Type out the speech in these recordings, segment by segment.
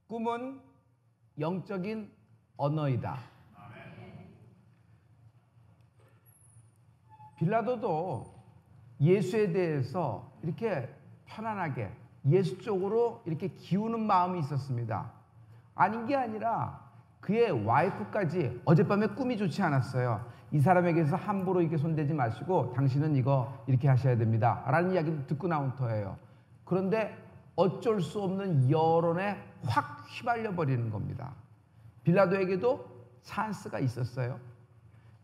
꿈은 영적인 언어이다. 빌라도도 예수에 대해서 이렇게 편안하게 예수 쪽으로 이렇게 기우는 마음이 있었습니다. 아닌 게 아니라 그의 와이프까지 어젯밤에 꿈이 좋지 않았어요. 이 사람에게서 함부로 이렇게 손대지 마시고 당신은 이거 이렇게 하셔야 됩니다 라는 이야기를 듣고 나온 터예요. 그런데 어쩔 수 없는 여론에 확 휘말려 버리는 겁니다. 빌라도에게도 찬스가 있었어요.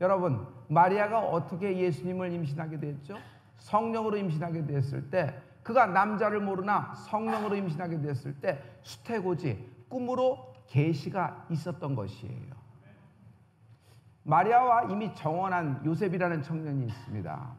여러분, 마리아가 어떻게 예수님을 임신하게 됐죠? 성령으로 임신하게 됐을 때, 그가 남자를 모르나 성령으로 임신하게 됐을 때 수태고지 꿈으로 계시가 있었던 것이에요. 마리아와 이미 정혼한 요셉이라는 청년이 있습니다.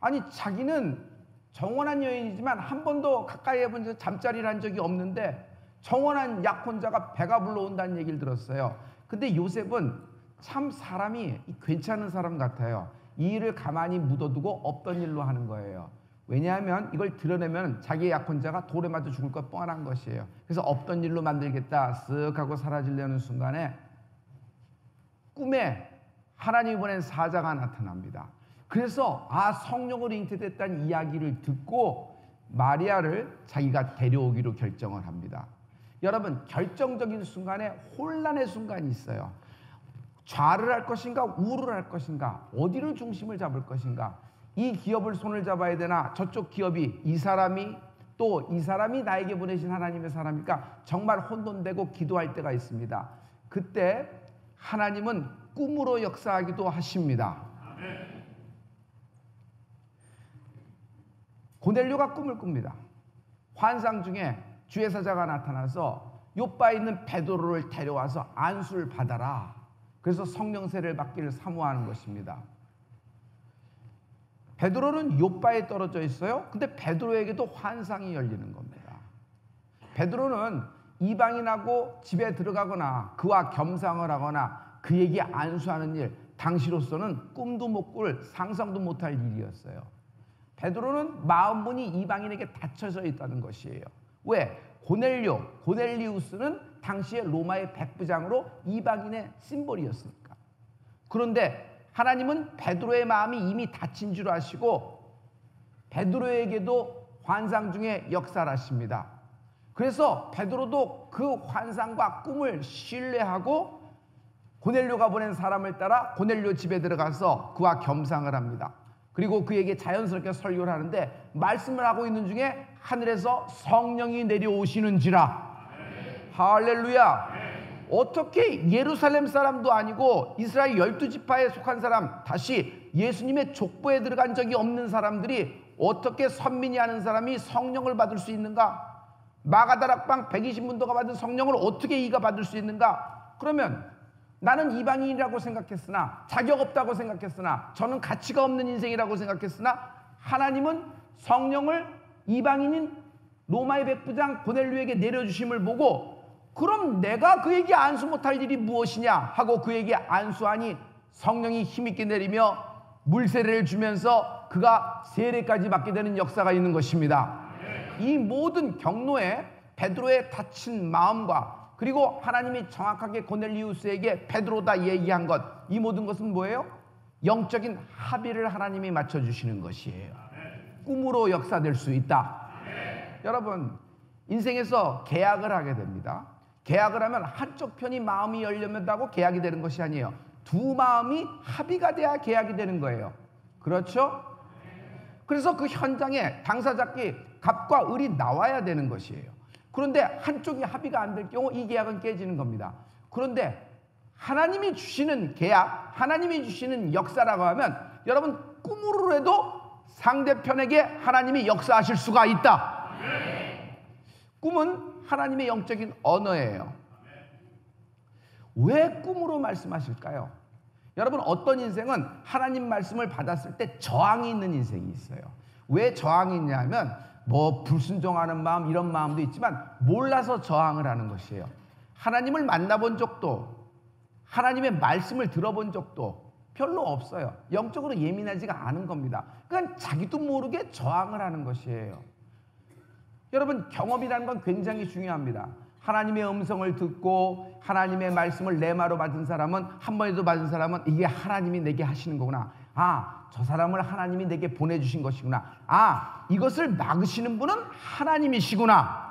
아니, 자기는 정혼한 여인이지만 한 번도 가까이 해본 잠자리를 한 적이 없는데 정혼한 약혼자가 배가 불러온다는 얘기를 들었어요. 근데 요셉은 참 사람이 괜찮은 사람 같아요. 이 일을 가만히 묻어두고 없던 일로 하는 거예요. 왜냐하면 이걸 드러내면 자기의 약혼자가 돌에 맞아 죽을 것 뻔한 것이에요. 그래서 없던 일로 만들겠다 쓱 하고 사라지려는 순간에 꿈에 하나님이 보낸 사자가 나타납니다. 그래서 성령으로 잉태됐다는 이야기를 듣고 마리아를 자기가 데려오기로 결정을 합니다. 여러분, 결정적인 순간에 혼란의 순간이 있어요. 좌를 할 것인가 우를 할 것인가, 어디를 중심을 잡을 것인가, 이 기업을 손을 잡아야 되나 저쪽 기업이 이 사람이 또 이 사람이 나에게 보내신 하나님의 사람이니까 정말 혼돈되고 기도할 때가 있습니다. 그때 하나님은 꿈으로 역사하기도 하십니다. 고넬료가 꿈을 꿉니다. 환상 중에 주의 사자가 나타나서 요바에 있는 베드로를 데려와서 안수를 받아라. 그래서 성령 세례를 받기를 사모하는 것입니다. 베드로는 요바에 떨어져 있어요. 근데 베드로에게도 환상이 열리는 겁니다. 베드로는 이방인하고 집에 들어가거나 그와 겸상을 하거나 그에게 안수하는 일, 당시로서는 꿈도 못 꿀 상상도 못할 일이었어요. 베드로는 마음문이 이방인에게 닫혀져 있다는 것이에요. 왜? 고넬리우스는 당시에 로마의 백부장으로 이방인의 심볼이었으니까. 그런데 하나님은 베드로의 마음이 이미 닫힌 줄 아시고 베드로에게도 환상 중에 역사를 하십니다. 그래서 베드로도 그 환상과 꿈을 신뢰하고 고넬료가 보낸 사람을 따라 고넬료 집에 들어가서 그와 겸상을 합니다. 그리고 그에게 자연스럽게 설교를 하는데 말씀을 하고 있는 중에 하늘에서 성령이 내려오시는지라. 할렐루야. 어떻게 예루살렘 사람도 아니고 이스라엘 12지파에 속한 사람, 다시 예수님의 족보에 들어간 적이 없는 사람들이 어떻게 선민이 하는 사람이 성령을 받을 수 있는가? 마가다락방 120문도가 받은 성령을 어떻게 이가 받을 수 있는가? 그러면 나는 이방인이라고 생각했으나, 자격 없다고 생각했으나, 저는 가치가 없는 인생이라고 생각했으나 하나님은 성령을 이방인인 로마의 백부장 고넬료에게 내려주심을 보고, 그럼 내가 그에게 안수 못할 일이 무엇이냐 하고 그에게 안수하니 성령이 힘있게 내리며 물세례를 주면서 그가 세례까지 받게 되는 역사가 있는 것입니다. 이 모든 경로에 베드로의 닫힌 마음과 그리고 하나님이 정확하게 고넬리우스에게 베드로다 얘기한 것, 이 모든 것은 뭐예요? 영적인 합의를 하나님이 맞춰주시는 것이에요. 꿈으로 역사될 수 있다. 여러분, 인생에서 계약을 하게 됩니다. 계약을 하면 한쪽 편이 마음이 열려면다고 계약이 되는 것이 아니에요. 두 마음이 합의가 돼야 계약이 되는 거예요. 그렇죠? 그래서 그 현장에 당사자끼리 갑과 을이 나와야 되는 것이에요. 그런데 한쪽이 합의가 안 될 경우 이 계약은 깨지는 겁니다. 그런데 하나님이 주시는 계약, 하나님이 주시는 역사라고 하면 여러분, 꿈으로라도 상대편에게 하나님이 역사하실 수가 있다. 꿈은 하나님의 영적인 언어예요. 왜 꿈으로 말씀하실까요? 여러분, 어떤 인생은 하나님 말씀을 받았을 때 저항이 있는 인생이 있어요. 왜 저항이 있냐면 불순종하는 마음, 이런 마음도 있지만 몰라서 저항을 하는 것이에요. 하나님을 만나본 적도, 하나님의 말씀을 들어본 적도 별로 없어요. 영적으로 예민하지가 않은 겁니다. 그러니까 자기도 모르게 저항을 하는 것이에요. 여러분, 경험이라는 건 굉장히 중요합니다. 하나님의 음성을 듣고 하나님의 말씀을 레마로 받은 사람은, 한 번에도 받은 사람은 이게 하나님이 내게 하시는 거구나. 아, 저 사람을 하나님이 내게 보내주신 것이구나. 아, 이것을 막으시는 분은 하나님이시구나.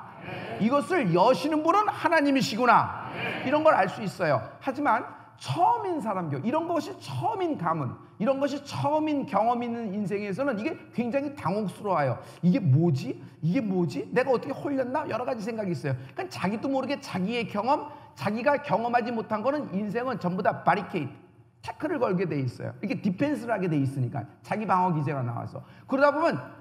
이것을 여시는 분은 하나님이시구나. 이런 걸 알 수 있어요. 하지만 처음인 사람교, 이런 것이 처음인 가문, 이런 것이 처음인 경험 있는 인생에서는 이게 굉장히 당혹스러워요. 이게 뭐지? 이게 뭐지? 내가 어떻게 홀렸나? 여러 가지 생각이 있어요. 그러니까 자기도 모르게 자기의 경험, 자기가 경험하지 못한 거는 인생은 전부 다 바리케이트, 태클을 걸게 돼 있어요. 이렇게 디펜스를 하게 돼 있으니까, 자기 방어 기제가 나와서. 그러다 보면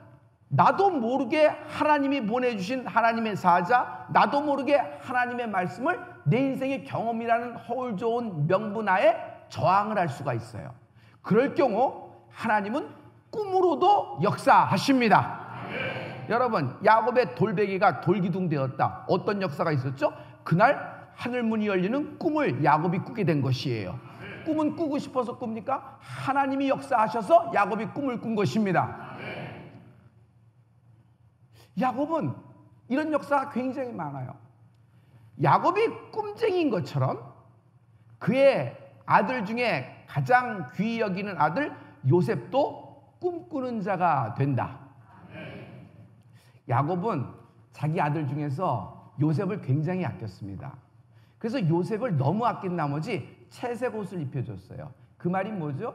나도 모르게 하나님이 보내주신 하나님의 사자, 나도 모르게 하나님의 말씀을 내 인생의 경험이라는 허울 좋은 명분하에 저항을 할 수가 있어요. 그럴 경우 하나님은 꿈으로도 역사하십니다. 여러분, 야곱의 돌베개가 돌기둥 되었다. 어떤 역사가 있었죠? 그날 하늘문이 열리는 꿈을 야곱이 꾸게 된 것이에요. 꿈은 꾸고 싶어서 꿉니까? 하나님이 역사하셔서 야곱이 꿈을 꾼 것입니다. 야곱은 이런 역사가 굉장히 많아요. 야곱이 꿈쟁이인 것처럼 그의 아들 중에 가장 귀히 여기는 아들 요셉도 꿈꾸는 자가 된다. 야곱은 자기 아들 중에서 요셉을 굉장히 아꼈습니다. 그래서 요셉을 너무 아낀 나머지 채색 옷을 입혀줬어요. 그 말이 뭐죠?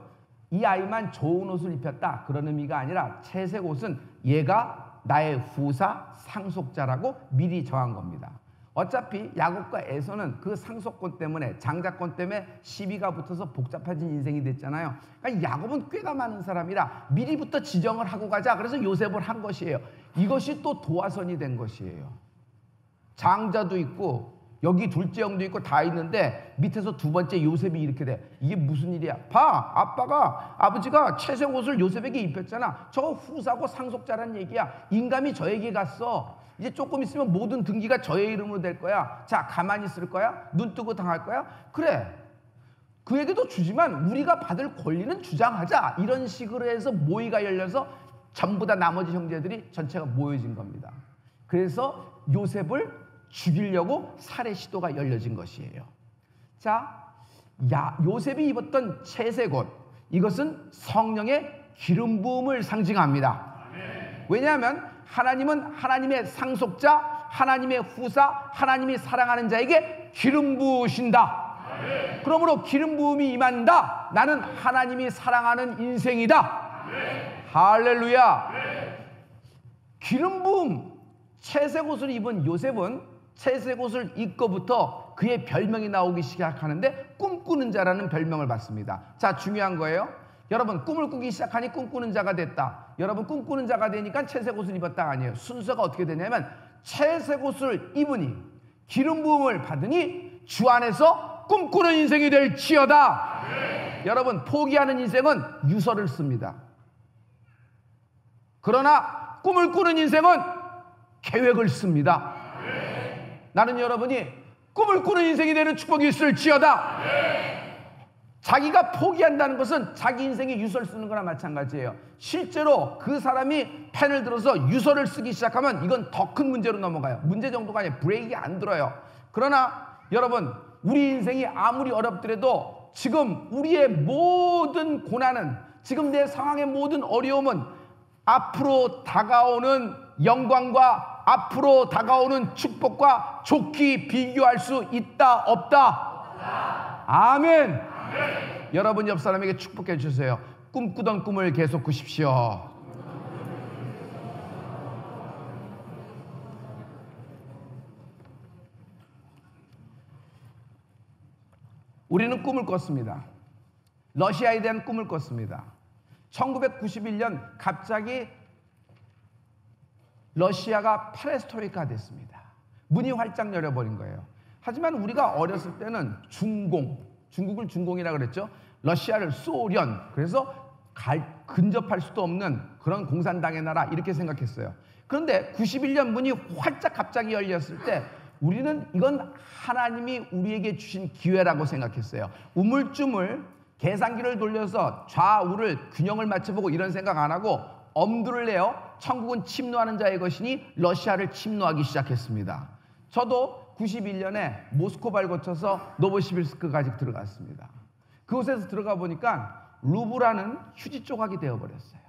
이 아이만 좋은 옷을 입혔다, 그런 의미가 아니라 채색 옷은 얘가 나의 후사 상속자라고 미리 정한 겁니다. 어차피 야곱과 에서는 그 상속권 때문에, 장자권 때문에 시비가 붙어서 복잡해진 인생이 됐잖아요. 그러니까 야곱은 꾀가 많은 사람이라 미리부터 지정을 하고 가자, 그래서 요셉을 한 것이에요. 이것이 또 도화선이 된 것이에요. 장자도 있고 여기 둘째 형도 있고 다 있는데 밑에서 두 번째 요셉이 이렇게 돼. 이게 무슨 일이야? 봐, 아버지가 채색 옷을 요셉에게 입혔잖아. 저거 후사고 상속자란 얘기야. 인감이 저에게 갔어. 이제 조금 있으면 모든 등기가 저의 이름으로 될 거야. 자, 가만히 있을 거야? 눈 뜨고 당할 거야? 그래, 그에게도 주지만 우리가 받을 권리는 주장하자. 이런 식으로 해서 모의가 열려서 전부 다 나머지 형제들이 전체가 모여진 겁니다. 그래서 요셉을 죽이려고 살해 시도가 열려진 것이에요. 자, 요셉이 입었던 채색 옷, 이것은 성령의 기름 부음을 상징합니다. 왜냐하면 하나님은 하나님의 상속자, 하나님의 후사, 하나님이 사랑하는 자에게 기름 부으신다. 그러므로 기름 부음이 임한다. 나는 하나님이 사랑하는 인생이다. 할렐루야. 기름 부음, 채색 옷을 입은 요셉은 채색 옷을 입고부터 그의 별명이 나오기 시작하는데 꿈꾸는 자라는 별명을 받습니다. 자, 중요한 거예요. 여러분, 꿈을 꾸기 시작하니 꿈꾸는 자가 됐다. 여러분, 꿈꾸는 자가 되니까 채색 옷을 입었다가 아니에요. 순서가 어떻게 되냐면 채색 옷을 입으니, 기름 부음을 받으니 주 안에서 꿈꾸는 인생이 될지어다. 여러분, 포기하는 인생은 유서를 씁니다. 그러나 꿈을 꾸는 인생은 계획을 씁니다. 나는 여러분이 꿈을 꾸는 인생이 되는 축복이 있을지어다. 자기가 포기한다는 것은 자기 인생에 유서를 쓰는 거나 마찬가지예요. 실제로 그 사람이 펜을 들어서 유서를 쓰기 시작하면 이건 더 큰 문제로 넘어가요. 문제 정도가 아니라 브레이크가 안 들어요. 그러나 여러분, 우리 인생이 아무리 어렵더라도 지금 우리의 모든 고난은, 지금 내 상황의 모든 어려움은 앞으로 다가오는 영광과 앞으로 다가오는 축복과 좋게 비교할 수 있다, 없다? 아멘. 여러분 옆 사람에게 축복해 주세요. 꿈꾸던 꿈을 계속 꾸십시오. 우리는 꿈을 꿨습니다. 러시아에 대한 꿈을 꿨습니다. 1991년 갑자기 러시아가 페레스트로이카 됐습니다. 문이 활짝 열려버린 거예요. 하지만 우리가 어렸을 때는 중국을 중공이라고 그랬죠. 러시아를 소련, 그래서 근접할 수도 없는 그런 공산당의 나라, 이렇게 생각했어요. 그런데 91년 문이 활짝 갑자기 열렸을 때 우리는 이건 하나님이 우리에게 주신 기회라고 생각했어요. 우물쭈물 계산기를 돌려서 좌우를 균형을 맞춰보고 이런 생각 안 하고 엄두를 내어 천국은 침노하는 자의 것이니 러시아를 침노하기 시작했습니다. 저도 91년에 모스크바를 거쳐서 노보시비르스크까지 들어갔습니다. 그곳에서 들어가 보니까 루브라는 휴지 조각이 되어버렸어요.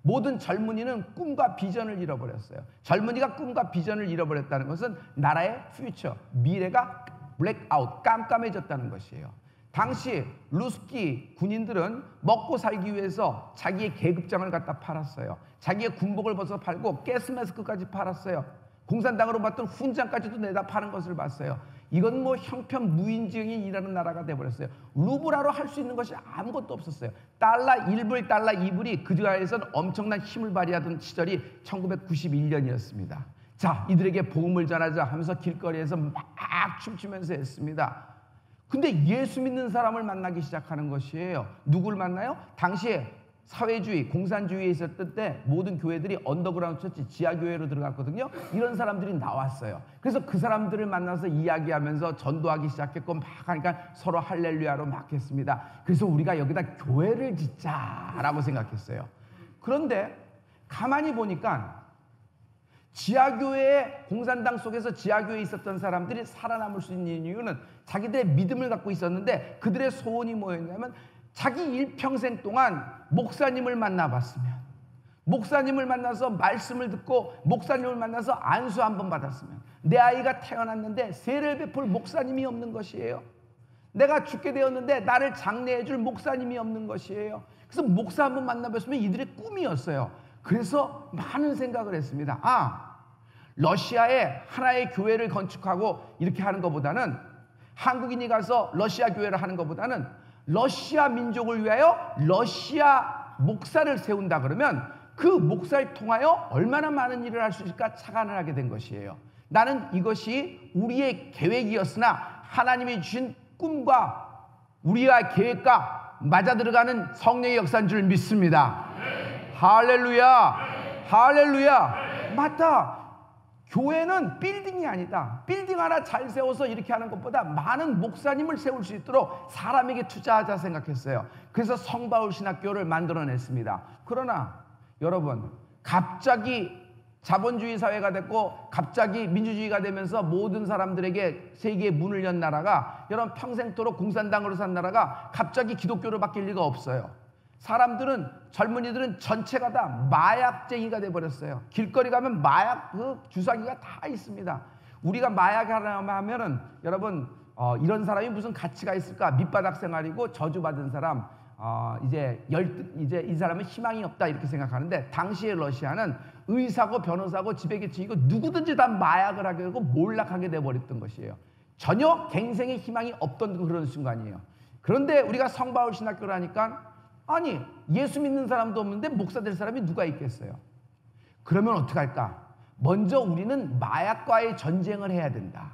모든 젊은이는 꿈과 비전을 잃어버렸어요. 젊은이가 꿈과 비전을 잃어버렸다는 것은 나라의 퓨처, 미래가 블랙아웃, 깜깜해졌다는 것이에요. 당시 루스키 군인들은 먹고 살기 위해서 자기의 계급장을 갖다 팔았어요. 자기의 군복을 벗어 팔고 가스마스크까지 팔았어요. 공산당으로 받던 훈장까지도 내다 파는 것을 봤어요. 이건 뭐 형편무인증이 일하는 나라가 돼버렸어요. 루브라로 할 수 있는 것이 아무것도 없었어요. 달러 1불, 달러 2불이 그 안에서는 엄청난 힘을 발휘하던 시절이 1991년이었습니다. 자, 이들에게 복음을 전하자 하면서 길거리에서 막 춤추면서 했습니다. 근데 예수 믿는 사람을 만나기 시작하는 것이에요. 누구를 만나요? 당시에 사회주의, 공산주의에 있었을 때 모든 교회들이 언더그라운드 처치, 지하교회로 들어갔거든요. 이런 사람들이 나왔어요. 그래서 그 사람들을 만나서 이야기하면서 전도하기 시작했고 막 하니까 서로 할렐루야로 막 했습니다. 그래서 우리가 여기다 교회를 짓자라고 생각했어요. 그런데 가만히 보니까 지하교회, 공산당 속에서 지하교회에 있었던 사람들이 살아남을 수 있는 이유는 자기들의 믿음을 갖고 있었는데 그들의 소원이 뭐였냐면 자기 일평생 동안 목사님을 만나봤으면, 목사님을 만나서 말씀을 듣고 목사님을 만나서 안수 한번 받았으면, 내 아이가 태어났는데 세례를 베풀 목사님이 없는 것이에요. 내가 죽게 되었는데 나를 장례해 줄 목사님이 없는 것이에요. 그래서 목사 한번 만나봤으면 이들의 꿈이었어요. 그래서 많은 생각을 했습니다. 러시아에 하나의 교회를 건축하고 이렇게 하는 것보다는, 한국인이 가서 러시아 교회를 하는 것보다는 러시아 민족을 위하여 러시아 목사를 세운다 그러면 그 목사를 통하여 얼마나 많은 일을 할 수 있을까 착안을 하게 된 것이에요. 나는 이것이 우리의 계획이었으나 하나님이 주신 꿈과 우리의 계획과 맞아 들어가는 성령의 역사인 줄 믿습니다. 할렐루야, 할렐루야. 맞다. 교회는 빌딩이 아니다. 빌딩 하나 잘 세워서 이렇게 하는 것보다 많은 목사님을 세울 수 있도록 사람에게 투자하자 생각했어요. 그래서 성바울 신학교를 만들어냈습니다. 그러나 여러분, 갑자기 자본주의 사회가 됐고 갑자기 민주주의가 되면서 모든 사람들에게 세계의 문을 연 나라가, 여러분 평생토록 공산당으로 산 나라가 갑자기 기독교로 바뀔 리가 없어요. 사람들은, 젊은이들은 전체가 다 마약쟁이가 돼버렸어요. 길거리 가면 마약 그 주사기가 다 있습니다. 우리가 마약 하려면 하면은 여러분 이런 사람이 무슨 가치가 있을까? 밑바닥 생활이고 저주받은 사람, 이제 이 사람은 희망이 없다 이렇게 생각하는데, 당시의 러시아는 의사고 변호사고 지배계층이고 누구든지 다 마약을 하게 되고 몰락하게 돼버렸던 것이에요. 전혀 갱생의 희망이 없던 그런 순간이에요. 그런데 우리가 성바울 신학교를 하니까, 아니 예수 믿는 사람도 없는데 목사 될 사람이 누가 있겠어요? 그러면 어떡할까? 먼저 우리는 마약과의 전쟁을 해야 된다.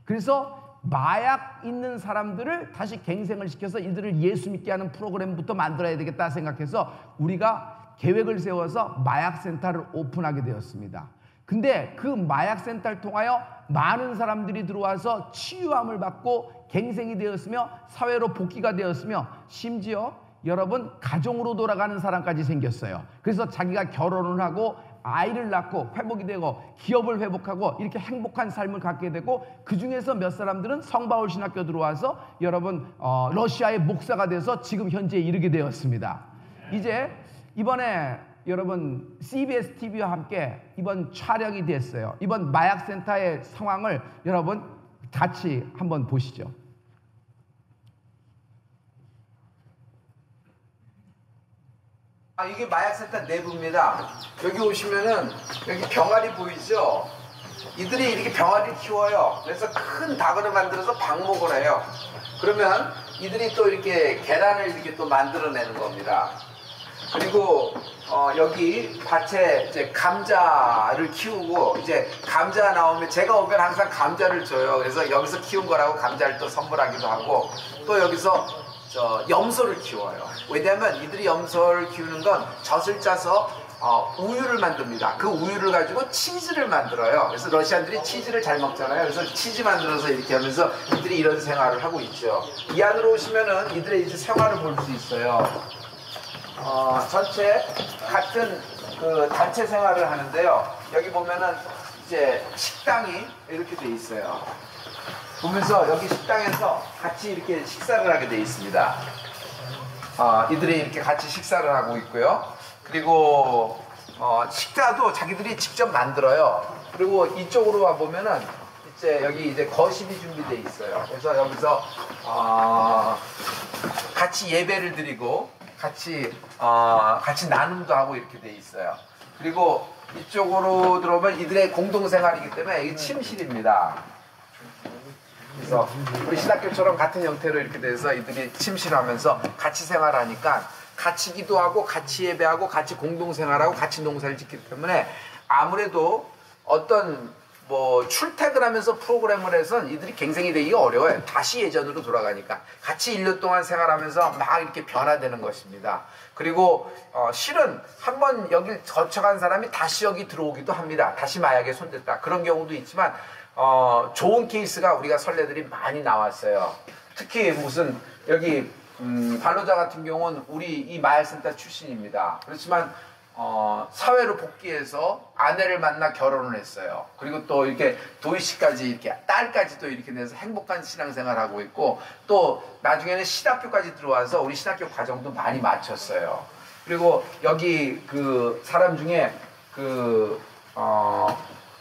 그래서 마약 있는 사람들을 다시 갱생을 시켜서 이들을 예수 믿게 하는 프로그램부터 만들어야 되겠다 생각해서 우리가 계획을 세워서 마약센터를 오픈하게 되었습니다. 근데 그 마약센터를 통하여 많은 사람들이 들어와서 치유함을 받고 갱생이 되었으며 사회로 복귀가 되었으며, 심지어 여러분 가정으로 돌아가는 사람까지 생겼어요. 그래서 자기가 결혼을 하고 아이를 낳고 회복이 되고 기업을 회복하고 이렇게 행복한 삶을 갖게 되고, 그 중에서 몇 사람들은 성바울 신학교 들어와서 여러분 러시아의 목사가 돼서 지금 현재 이르게 되었습니다. 이제 이번에 여러분 CBS TV와 함께 이번 촬영이 됐어요. 이번 마약센터의 상황을 여러분 같이 한번 보시죠. 이게 마약센터 내부입니다. 여기 오시면은 여기 병아리 보이죠? 이들이 이렇게 병아리를 키워요. 그래서 큰 닭을 만들어서 방목을 해요. 그러면 이들이 또 이렇게 계란을 이렇게 또 만들어내는 겁니다. 그리고 여기 밭에 이제 감자를 키우고, 이제 감자 나오면 제가 오면 항상 감자를 줘요. 그래서 여기서 키운 거라고 감자를 또 선물하기도 하고, 또 여기서 염소를 키워요. 왜냐하면 이들이 염소를 키우는 건 젖을 짜서 우유를 만듭니다. 그 우유를 가지고 치즈를 만들어요. 그래서 러시아인들이 치즈를 잘 먹잖아요. 그래서 치즈 만들어서 이렇게 하면서 이들이 이런 생활을 하고 있죠. 이 안으로 오시면은 이들의 이제 생활을 볼 수 있어요. 전체 같은 그 단체 생활을 하는데요. 여기 보면은 이제 식당이 이렇게 돼 있어요. 보면서 여기 식당에서 같이 이렇게 식사를 하게 돼 있습니다. 이들이 이렇게 같이 식사를 하고 있고요. 그리고 식사도 자기들이 직접 만들어요. 그리고 이쪽으로 와 보면은 이제 여기 이제 거실이 준비돼 있어요. 그래서 여기서 같이 예배를 드리고 같이 나눔도 하고 이렇게 돼 있어요. 그리고 이쪽으로 들어오면 이들의 공동생활이기 때문에 이게 침실입니다. 그래서 우리 신학교처럼 같은 형태로 이렇게 돼서 이들이 침실하면서 같이 생활하니까 같이 기도하고 같이 예배하고 같이 공동생활하고 같이 농사를 짓기 때문에 아무래도 어떤 뭐 출퇴근하면서 프로그램을 해서는 이들이 갱생이 되기가 어려워요. 다시 예전으로 돌아가니까 같이 1년 동안 생활하면서 막 이렇게 변화되는 것입니다. 그리고 실은 한번 여길 거쳐간 사람이 다시 여기 들어오기도 합니다. 다시 마약에 손댔다 그런 경우도 있지만 좋은 케이스가 우리가 선례들이 많이 나왔어요. 특히 무슨 여기 발로자 같은 경우는 우리 이 마약센터 출신입니다. 그렇지만 사회로 복귀해서 아내를 만나 결혼을 했어요. 그리고 또 이렇게 도희씨까지 이렇게 딸까지도 이렇게 내서 행복한 신앙생활을 하고 있고 또 나중에는 신학교까지 들어와서 우리 신학교 과정도 많이 마쳤어요. 그리고 여기 그 사람 중에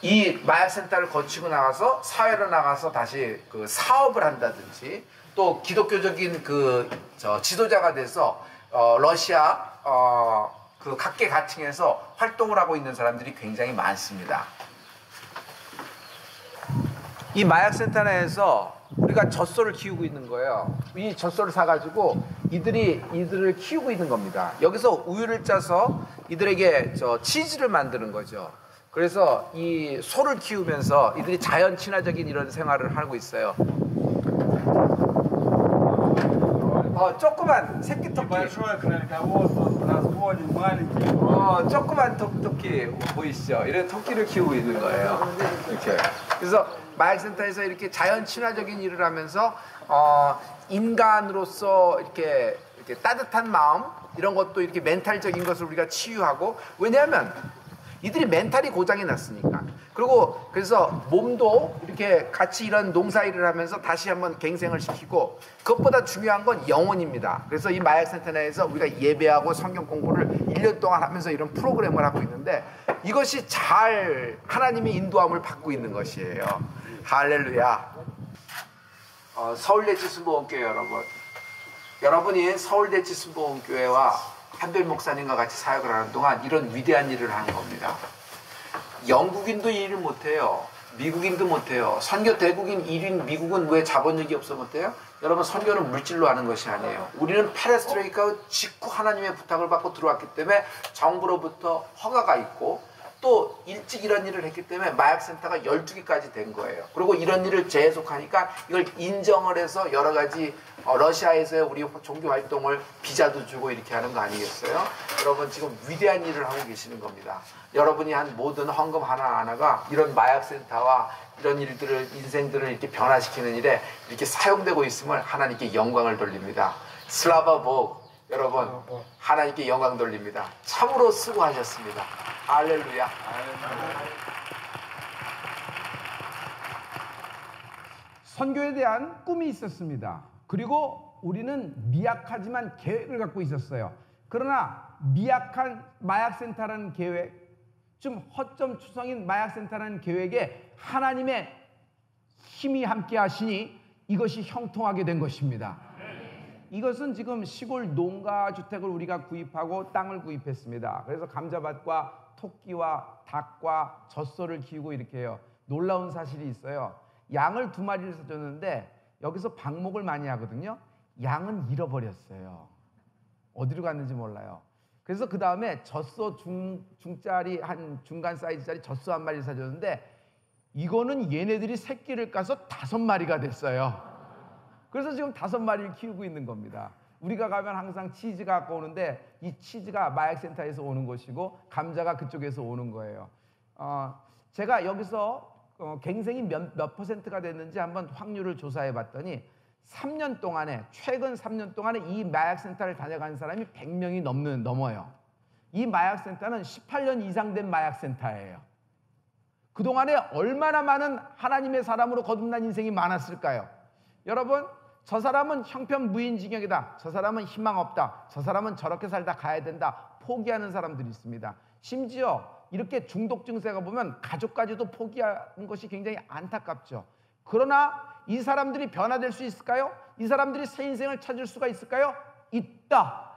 이 마약센터를 거치고 나가서 사회로 나가서 다시 그 사업을 한다든지 또 기독교적인 지도자가 돼서 러시아 그 각계 가칭에서 활동을 하고 있는 사람들이 굉장히 많습니다. 이 마약센터 내에서 우리가 젖소를 키우고 있는 거예요. 이 젖소를 사가지고 이들을 키우고 있는 겁니다. 여기서 우유를 짜서 이들에게 치즈를 만드는 거죠. 그래서 이 소를 키우면서 이들이 자연 친화적인 이런 생활을 하고 있어요. 조그만 새끼 토끼. 조그만 토끼 보이시죠? 이런 토끼를 키우고 있는 거예요. 이렇게. 그래서 마약센터에서 이렇게 자연 친화적인 일을 하면서 인간으로서 이렇게 따뜻한 마음 이런 것도 이렇게 멘탈적인 것을 우리가 치유하고 왜냐하면 이들이 멘탈이 고장이 났으니까. 그리고 그래서 몸도 이렇게 같이 이런 농사일을 하면서 다시 한번 갱생을 시키고 그것보다 중요한 건 영혼입니다. 그래서 이 마약센터 내에서 우리가 예배하고 성경 공부를 1년 동안 하면서 이런 프로그램을 하고 있는데 이것이 잘 하나님의 인도함을 받고 있는 것이에요. 할렐루야. 서울대 지순보험교회 여러분이 서울대 지순보험교회와 한별 목사님과 같이 사역을 하는 동안 이런 위대한 일을 하는 겁니다. 영국인도 이 일을 못해요. 미국인도 못해요. 선교 대국인 1인 미국은 왜 자본력이 없어 못해요? 여러분 선교는 물질로 하는 것이 아니에요. 우리는 페레스트로이카 직후 하나님의 부탁을 받고 들어왔기 때문에 정부로부터 허가가 있고 또 일찍 이런 일을 했기 때문에 마약센터가 12개까지 된 거예요. 그리고 이런 일을 재해석하니까 이걸 인정을 해서 여러 가지 러시아에서의 우리 종교활동을 비자도 주고 이렇게 하는 거 아니겠어요? 여러분 지금 위대한 일을 하고 계시는 겁니다. 여러분이 한 모든 헌금 하나하나가 이런 마약센터와 이런 일들을 인생들을 이렇게 변화시키는 일에 이렇게 사용되고 있음을 하나님께 영광을 돌립니다. 슬라바 복 여러분 하나님께 영광 돌립니다. 참으로 수고하셨습니다. 할렐루야. 선교에 대한 꿈이 있었습니다. 그리고 우리는 미약하지만 계획을 갖고 있었어요. 그러나 미약한 마약센터라는 계획, 좀 허점 추성인 마약센터라는 계획에 하나님의 힘이 함께 하시니 이것이 형통하게 된 것입니다. 이것은 지금 시골 농가주택을 우리가 구입하고 땅을 구입했습니다. 그래서 감자밭과 토끼와 닭과 젖소를 키우고 이렇게 해요. 놀라운 사실이 있어요. 양을 2마리를 사줬는데 여기서 방목을 많이 하거든요. 양은 잃어버렸어요. 어디로 갔는지 몰라요. 그래서 그 다음에 젖소 중짜리 한 중간 사이즈짜리 젖소 1마리를 사줬는데 이거는 얘네들이 새끼를 까서 5마리가 됐어요. 그래서 지금 5마리를 키우고 있는 겁니다. 우리가 가면 항상 치즈 갖고 오는데 이 치즈가 마약센터에서 오는 것이고 감자가 그쪽에서 오는 거예요. 제가 여기서 갱생이 몇 퍼센트가 됐는지 한번 확률을 조사해 봤더니 3년 동안에 최근 3년 동안에 이 마약센터를 다녀간 사람이 100명이 넘어요. 이 마약센터는 18년 이상 된 마약센터예요. 그동안에 얼마나 많은 하나님의 사람으로 거듭난 인생이 많았을까요? 여러분, 저 사람은 형편무인징역이다, 저 사람은 희망 없다, 저 사람은 저렇게 살다 가야 된다, 포기하는 사람들이 있습니다. 심지어 이렇게 중독 증세가 보면 가족까지도 포기하는 것이 굉장히 안타깝죠. 그러나 이 사람들이 변화될 수 있을까요? 이 사람들이 새 인생을 찾을 수가 있을까요? 있다.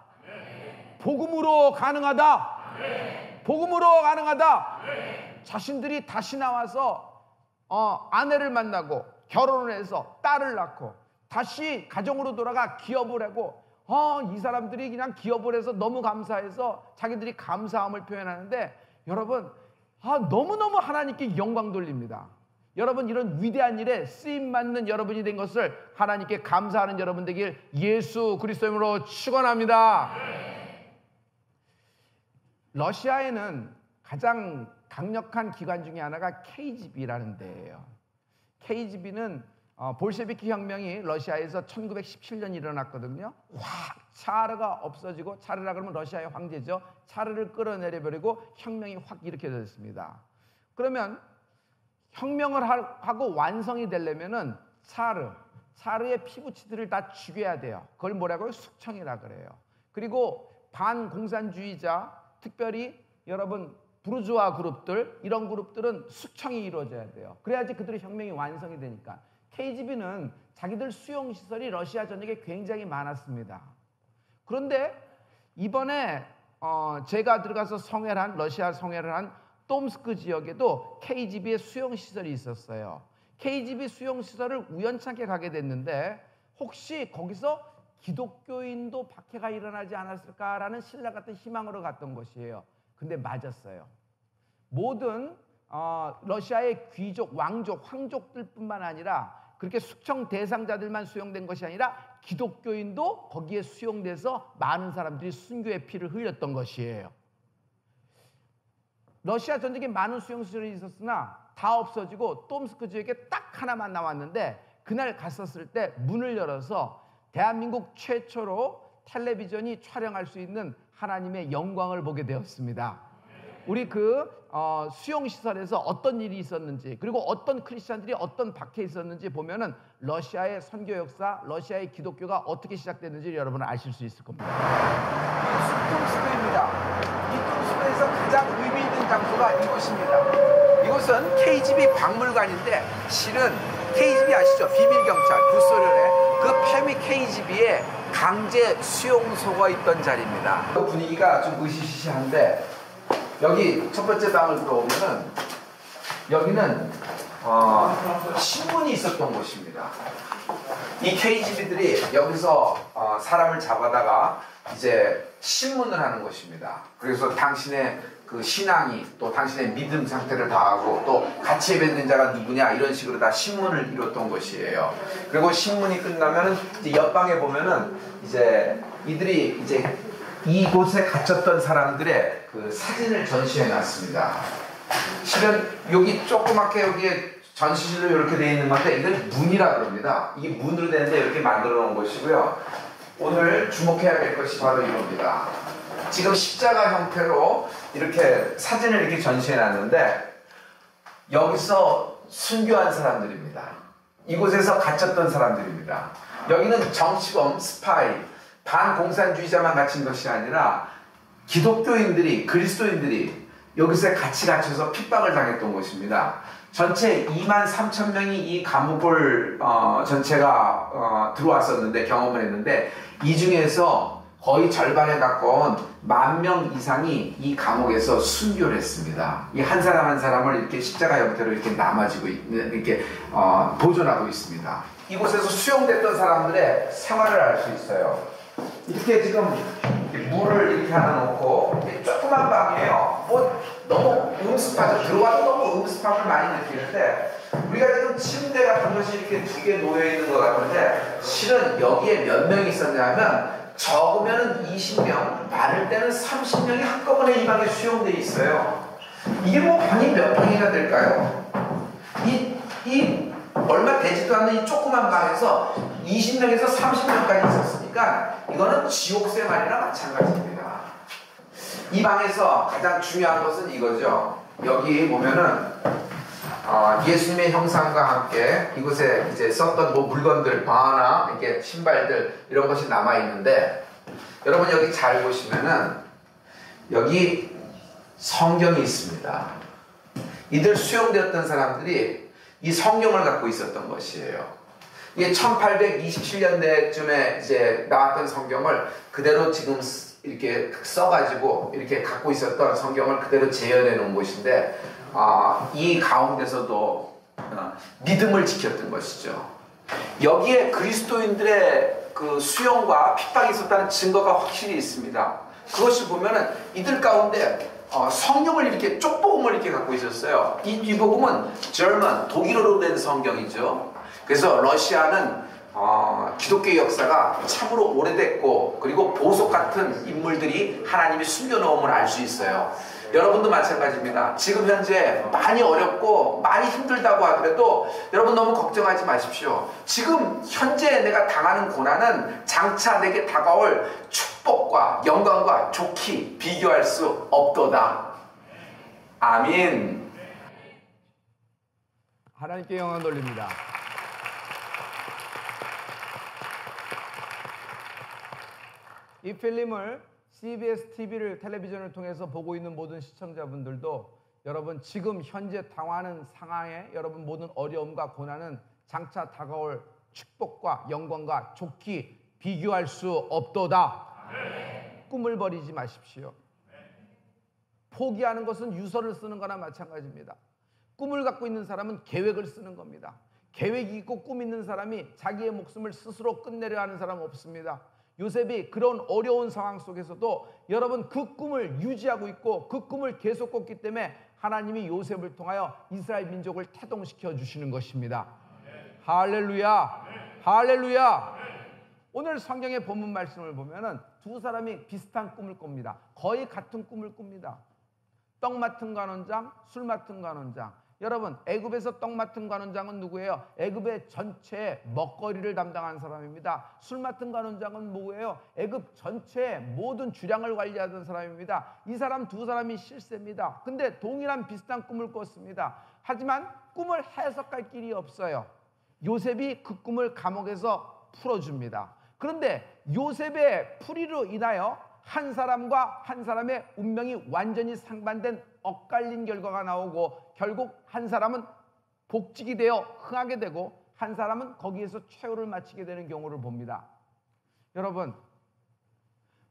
복음으로 가능하다. 복음으로 가능하다. 자신들이 다시 나와서 아내를 만나고 결혼을 해서 딸을 낳고 다시 가정으로 돌아가 기업을 하고 이 사람들이 그냥 기업을 해서 너무 감사해서 자기들이 감사함을 표현하는데, 여러분, 너무너무 하나님께 영광 돌립니다. 여러분, 이런 위대한 일에 쓰임받는 여러분이 된 것을 하나님께 감사하는 여러분 되길 예수 그리스도 이름으로 축원합니다. 러시아에는 가장 강력한 기관 중에 하나가 KGB라는 데예요. KGB는 볼셰비키 혁명이 러시아에서 1917년 일어났거든요. 차르가 없어지고, 차르라 그러면 러시아의 황제죠. 차르를 끌어내려버리고 혁명이 확 일으켜졌습니다. 그러면 혁명을 하고 완성이 되려면은 차르의 피부치들을 다 죽여야 돼요. 그걸 뭐라고요? 숙청이라 그래요. 그리고 반공산주의자, 특별히 여러분 부르주아 그룹들, 이런 그룹들은 숙청이 이루어져야 돼요. 그래야지 그들의 혁명이 완성이 되니까. KGB는 자기들 수용시설이 러시아 전역에 굉장히 많았습니다. 그런데 이번에 제가 들어가서 러시아 성회를 한 톰스크 지역에도 KGB의 수용시설이 있었어요. KGB 수용시설을 우연찮게 가게 됐는데, 혹시 거기서 기독교인도 박해가 일어나지 않았을까라는 신라 같은 희망으로 갔던 것이에요. 근데 맞았어요. 모든 러시아의 귀족, 왕족, 황족들뿐만 아니라 그렇게 숙청 대상자들만 수용된 것이 아니라 기독교인도 거기에 수용돼서 많은 사람들이 순교의 피를 흘렸던 것이에요. 러시아 전역에 많은 수용시설이 있었으나 다 없어지고 톰스크 지역에 딱 하나만 남았는데, 그날 갔었을 때 문을 열어서 대한민국 최초로 텔레비전이 촬영할 수 있는 하나님의 영광을 보게 되었습니다. 우리 수용시설에서 어떤 일이 있었는지, 그리고 어떤 크리스찬들이 어떤 박해 있었는지 보면은 러시아의 선교 역사, 러시아의 기독교가 어떻게 시작됐는지 여러분은 아실 수 있을 겁니다. 이 톰스크입니다. 이 톰스크에서 가장 의미 있는 장소가 이곳입니다. 이곳은 KGB 박물관인데, 실은 KGB 아시죠? 비밀경찰, 구소련의 그 패미 KGB의 강제 수용소가 있던 자리입니다. 그 분위기가 좀 으시시한데, 여기 첫 번째 방을 들어오면은 여기는 신문이 있었던 곳입니다. 이 KGB들이 여기서 사람을 잡아다가 이제 신문을 하는 것입니다. 그래서 당신의 그 신앙이, 또 당신의 믿음 상태를 다하고, 또 같이 예배드린 자가 누구냐, 이런 식으로 다 신문을 이뤘던 것이에요. 그리고 신문이 끝나면은 이제 옆방에 보면은 이제 이들이 이제 이곳에 갇혔던 사람들의 그 사진을 전시해 놨습니다. 실은 여기 조그맣게 여기에 전시실로 이렇게 되어 있는 건데, 이걸 문이라 그럽니다. 이게 문으로 되는데 이렇게 만들어 놓은 것이고요. 오늘 주목해야 될 것이 바로 이겁니다. 지금 십자가 형태로 이렇게 사진을 이렇게 전시해 놨는데, 여기서 순교한 사람들입니다. 이곳에서 갇혔던 사람들입니다. 여기는 정치범, 스파이, 반공산주의자만 갇힌 것이 아니라 기독교인들이, 그리스도인들이 여기서 같이 갇혀서 핍박을 당했던 것입니다. 전체 23,000명이 이 감옥을 전체가 들어왔었는데, 경험을 했는데, 이 중에서 거의 절반에 가까운 10,000명 이상이 이 감옥에서 순교를 했습니다. 이 한 사람 한 사람을 이렇게 십자가 형태로 이렇게 남아지고 있는, 이렇게 보존하고 있습니다. 이곳에서 수용됐던 사람들의 생활을 알 수 있어요. 이렇게 지금 물을 이렇게 하나 놓고, 조그만 방이에요. 뭐 너무 음습하죠. 들어와도 너무 음습함을 많이 느끼는데, 우리가 지금 침대 같은 것이 이렇게 2개 놓여 있는 것 같은데, 실은 여기에 몇 명이 있었냐면 적으면 20명, 많을 때는 30명이 한꺼번에 이 방에 수용되어 있어요. 이게 뭐 방이 몇 방이나 될까요? 이 얼마 되지도 않는 이 조그만 방에서 20명에서 30명까지 있었으니까 이거는 지옥 생활이나 마찬가지입니다. 이 방에서 가장 중요한 것은 이거죠. 여기 보면은 예수님의 형상과 함께 이곳에 이제 썼던 뭐 물건들, 바나 이렇게 신발들 이런 것이 남아 있는데, 여러분 여기 잘 보시면은 여기 성경이 있습니다. 이들 수용되었던 사람들이 이 성경을 갖고 있었던 것이에요. 이게 1827년대쯤에 이제 나왔던 성경을 그대로 지금 이렇게 써가지고 이렇게 갖고 있었던 성경을 그대로 재현해 놓은 곳인데, 이 가운데서도 믿음을 지켰던 것이죠. 여기에 그리스도인들의 그 수용과 핍박이 있었다는 증거가 확실히 있습니다. 그것을 보면은 이들 가운데 성경을 이렇게 쪽복음을 이렇게 갖고 있었어요. 이 복음은 German, 독일어로 된 성경이죠. 그래서 러시아는 기독교의 역사가 참으로 오래됐고, 그리고 보석 같은 인물들이 하나님이 숨겨놓음을 알 수 있어요. 여러분도 마찬가지입니다. 지금 현재 많이 어렵고 많이 힘들다고 하더라도 여러분 너무 걱정하지 마십시오. 지금 현재 내가 당하는 고난은 장차 내게 다가올 축복과 영광과 좋기 비교할 수 없도다. 아멘. 하나님께 영광 돌립니다. 이 필름을 CBS TV를 텔레비전을 통해서 보고 있는 모든 시청자분들도 여러분 지금 현재 당하는 상황에 여러분 모든 어려움과 고난은 장차 다가올 축복과 영광과 좋기 비교할 수 없도다. 꿈을 버리지 마십시오. 포기하는 것은 유서를 쓰는 거나 마찬가지입니다. 꿈을 갖고 있는 사람은 계획을 쓰는 겁니다. 계획이 있고 꿈 있는 사람이 자기의 목숨을 스스로 끝내려 하는 사람은 없습니다. 요셉이 그런 어려운 상황 속에서도 여러분 그 꿈을 유지하고 있고 그 꿈을 계속 꿨기 때문에 하나님이 요셉을 통하여 이스라엘 민족을 태동시켜 주시는 것입니다. 할렐루야, 할렐루야. 오늘 성경의 본문 말씀을 보면은 두 사람이 비슷한 꿈을 꿉니다. 거의 같은 꿈을 꿉니다. 떡 맡은 관원장, 술 맡은 관원장. 여러분, 애굽에서 떡 맡은 관원장은 누구예요? 애굽의 전체 먹거리를 담당한 사람입니다. 술 맡은 관원장은 뭐예요? 애굽 전체 모든 주량을 관리하던 사람입니다. 이 사람 두 사람이 실세입니다. 근데 동일한 비슷한 꿈을 꿨습니다. 하지만 꿈을 해석할 길이 없어요. 요셉이 그 꿈을 감옥에서 풀어줍니다. 그런데 요셉의 풀이로 인하여 한 사람과 한 사람의 운명이 완전히 상반된 엇갈린 결과가 나오고, 결국 한 사람은 복직이 되어 흥하게 되고 한 사람은 거기에서 최후를 마치게 되는 경우를 봅니다. 여러분,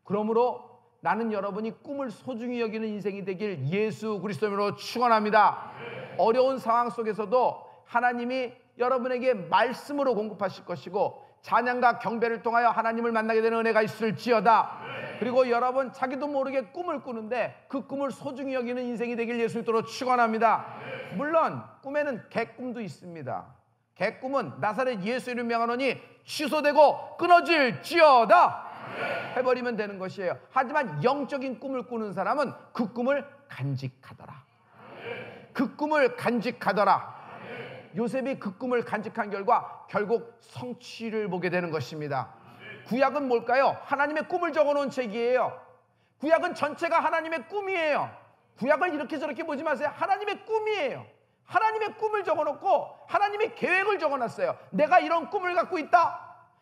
그러므로 나는 여러분이 꿈을 소중히 여기는 인생이 되길 예수 그리스도로 축원합니다. 어려운 상황 속에서도 하나님이 여러분에게 말씀으로 공급하실 것이고, 찬양과 경배를 통하여 하나님을 만나게 되는 은혜가 있을지어다. 그리고 여러분 자기도 모르게 꿈을 꾸는데 그 꿈을 소중히 여기는 인생이 되길 예수 그리스도로 축원합니다. 물론 꿈에는 개꿈도 있습니다. 개꿈은 나사렛 예수 이름 명하노니 취소되고 끊어질지어다 해버리면 되는 것이에요. 하지만 영적인 꿈을 꾸는 사람은 그 꿈을 간직하더라. 그 꿈을 간직하더라. 요셉이 그 꿈을 간직한 결과 결국 성취를 보게 되는 것입니다. 구약은 뭘까요? 하나님의 꿈을 적어놓은 책이에요. 구약은 전체가 하나님의 꿈이에요. 구약을 이렇게 저렇게 보지 마세요. 하나님의 꿈이에요. 하나님의 꿈을 적어놓고 하나님의 계획을 적어놨어요. 내가 이런 꿈을 갖고 있다.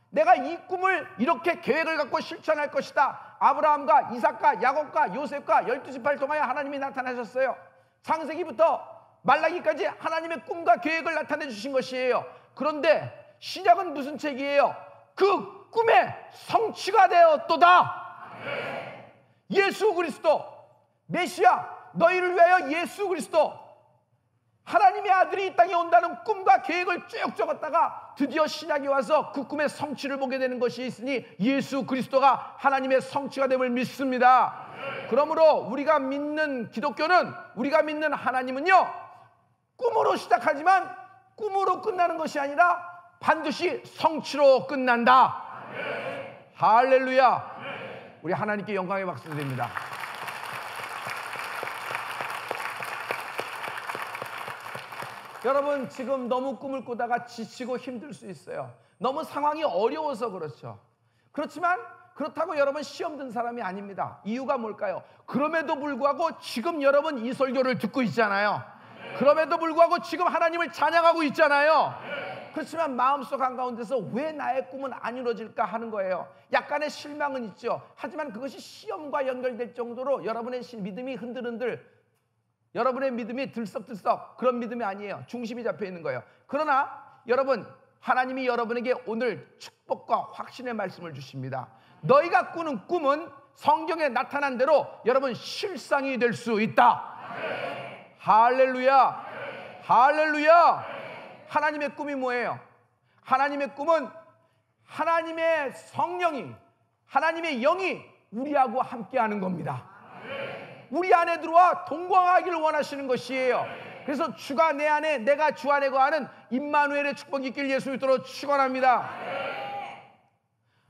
내가 이 꿈을 이렇게 계획을 갖고 실천할 것이다. 아브라함과 이삭과 야곱과 요셉과 12지파를 통하여 하나님이 나타나셨어요. 창세기부터 말라기까지 하나님의 꿈과 계획을 나타내 주신 것이에요. 그런데 신약은 무슨 책이에요? 그 꿈의 성취가 되었도다. 예수 그리스도 메시아, 너희를 위하여 예수 그리스도 하나님의 아들이 이 땅에 온다는 꿈과 계획을 쭉 적었다가 드디어 신약이 와서 그 꿈의 성취를 보게 되는 것이 있으니 예수 그리스도가 하나님의 성취가 됨을 믿습니다. 그러므로 우리가 믿는 기독교는, 우리가 믿는 하나님은요, 꿈으로 시작하지만 꿈으로 끝나는 것이 아니라 반드시 성취로 끝난다. 할렐루야. 우리 하나님께 영광의 박수 드립니다. 여러분 지금 너무 꿈을 꾸다가 지치고 힘들 수 있어요. 너무 상황이 어려워서 그렇죠. 그렇지만 그렇다고 여러분 시험 든 사람이 아닙니다. 이유가 뭘까요? 그럼에도 불구하고 지금 여러분 이 설교를 듣고 있잖아요. 그럼에도 불구하고 지금 하나님을 찬양하고 있잖아요. 그렇지만 마음속 한가운데서 왜 나의 꿈은 안 이루어질까 하는 거예요. 약간의 실망은 있죠. 하지만 그것이 시험과 연결될 정도로 여러분의 믿음이 흔들흔들, 여러분의 믿음이 들썩들썩 그런 믿음이 아니에요. 중심이 잡혀 있는 거예요. 그러나 여러분, 하나님이 여러분에게 오늘 축복과 확신의 말씀을 주십니다. 너희가 꾸는 꿈은 성경에 나타난 대로 여러분 실상이 될 수 있다. 할렐루야, 할렐루야. 하나님의 꿈이 뭐예요? 하나님의 꿈은 하나님의 성령이, 하나님의 영이 우리하고 함께하는 겁니다. 우리 안에 들어와 동거하기를 원하시는 것이에요. 그래서 주가 내 안에, 내가 주 안에 거하는 임마누엘의 축복이 있길 예수 이름으로 축원합니다.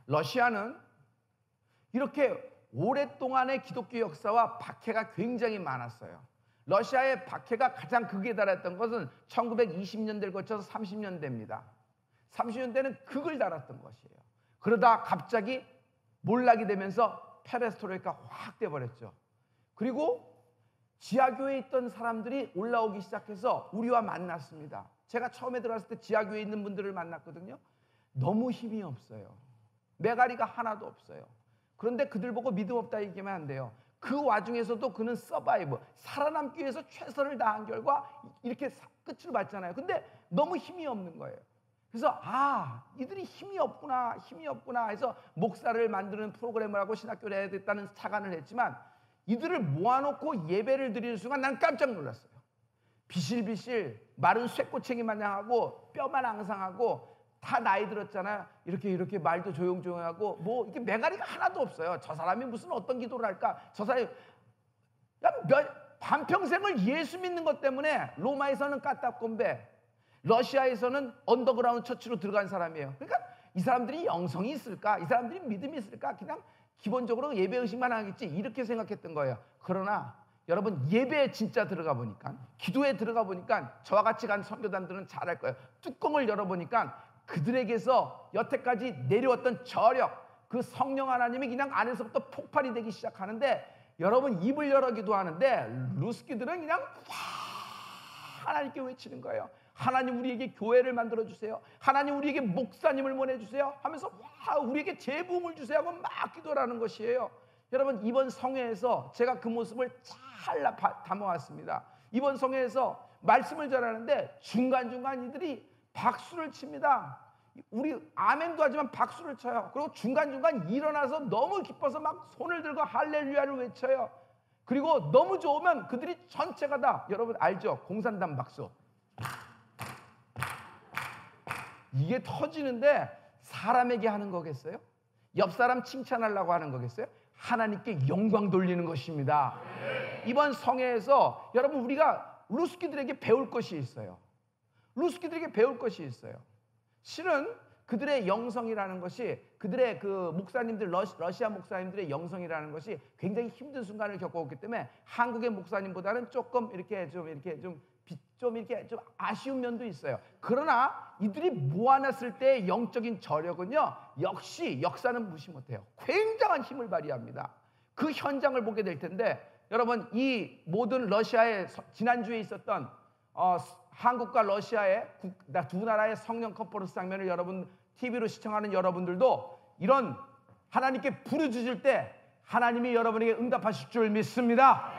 러시아는 이렇게 오랫동안의 기독교 역사와 박해가 굉장히 많았어요. 러시아의 박해가 가장 극에 달했던 것은 1920년대를 거쳐서 30년대입니다. 30년대는 극을 달았던 것이에요. 그러다 갑자기 몰락이 되면서 페레스트로이카 확 돼버렸죠. 그리고 지하교회에 있던 사람들이 올라오기 시작해서 우리와 만났습니다. 제가 처음에 들어갔을 때 지하교회에 있는 분들을 만났거든요. 너무 힘이 없어요. 메가리가 하나도 없어요. 그런데 그들 보고 믿음 없다 얘기하면 안 돼요. 그 와중에서도 그는 서바이브, 살아남기 위해서 최선을 다한 결과 이렇게 끝을 봤잖아요. 근데 너무 힘이 없는 거예요. 그래서 이들이 힘이 없구나 해서 목사를 만드는 프로그램을 하고 신학교를 해야 됐다는 착안을 했지만 이들을 모아놓고 예배를 드리는 순간 난 깜짝 놀랐어요. 비실비실 마른 쇠꼬챙이 마냥 하고 뼈만 앙상하고 다 나이 들었잖아요. 이렇게 말도 조용조용하고 뭐 이렇게 메가리가 하나도 없어요. 저 사람이 무슨 어떤 기도를 할까? 저 사람이 반평생을 예수 믿는 것 때문에 로마에서는 까딱곰배, 러시아에서는 언더그라운드 처치로 들어간 사람이에요. 그러니까 이 사람들이 영성이 있을까? 이 사람들이 믿음이 있을까? 그냥 기본적으로 예배 의식만 하겠지 이렇게 생각했던 거예요. 그러나 여러분 예배에 진짜 들어가 보니까, 기도에 들어가 보니까 저와 같이 간 선교단들은 잘할 거예요. 뚜껑을 열어보니까 그들에게서 여태까지 내려왔던 저력, 그 성령 하나님이 그냥 안에서부터 폭발이 되기 시작하는데 여러분 입을 열어 기도하는데 루스키들은 그냥 하나님께 외치는 거예요. 하나님 우리에게 교회를 만들어주세요. 하나님 우리에게 목사님을 보내주세요 하면서 우리에게 재부음을 주세요 하고 막 기도를 하는 것이에요. 여러분 이번 성회에서 제가 그 모습을 잘 담아왔습니다. 이번 성회에서 말씀을 전하는데 중간중간 이들이 박수를 칩니다. 우리 아멘도 하지만 박수를 쳐요. 그리고 중간중간 일어나서 너무 기뻐서 막 손을 들고 할렐루야를 외쳐요. 그리고 너무 좋으면 그들이 전체가 다, 여러분 알죠? 공산당 박수. 이게 터지는데 사람에게 하는 거겠어요? 옆 사람 칭찬하려고 하는 거겠어요? 하나님께 영광 돌리는 것입니다. 이번 성회에서 여러분 우리가 루스키들에게 배울 것이 있어요. 루스키들에게 배울 것이 있어요. 실은 그들의 영성이라는 것이, 그들의 그 목사님들, 러시아 목사님들의 영성이라는 것이 굉장히 힘든 순간을 겪어왔기 때문에 한국의 목사님보다는 조금 이렇게 좀 아쉬운 면도 있어요. 그러나 이들이 모아놨을 때의 영적인 저력은요, 역시 역사는 무시 못해요. 굉장한 힘을 발휘합니다. 그 현장을 보게 될 텐데 여러분 이 모든 러시아의 지난주에 있었던 한국과 러시아의 두 나라의 성령 컨퍼런스 장면을 여러분 TV로 시청하는 여러분들도 이런 하나님께 부르짖을 때 하나님이 여러분에게 응답하실 줄 믿습니다.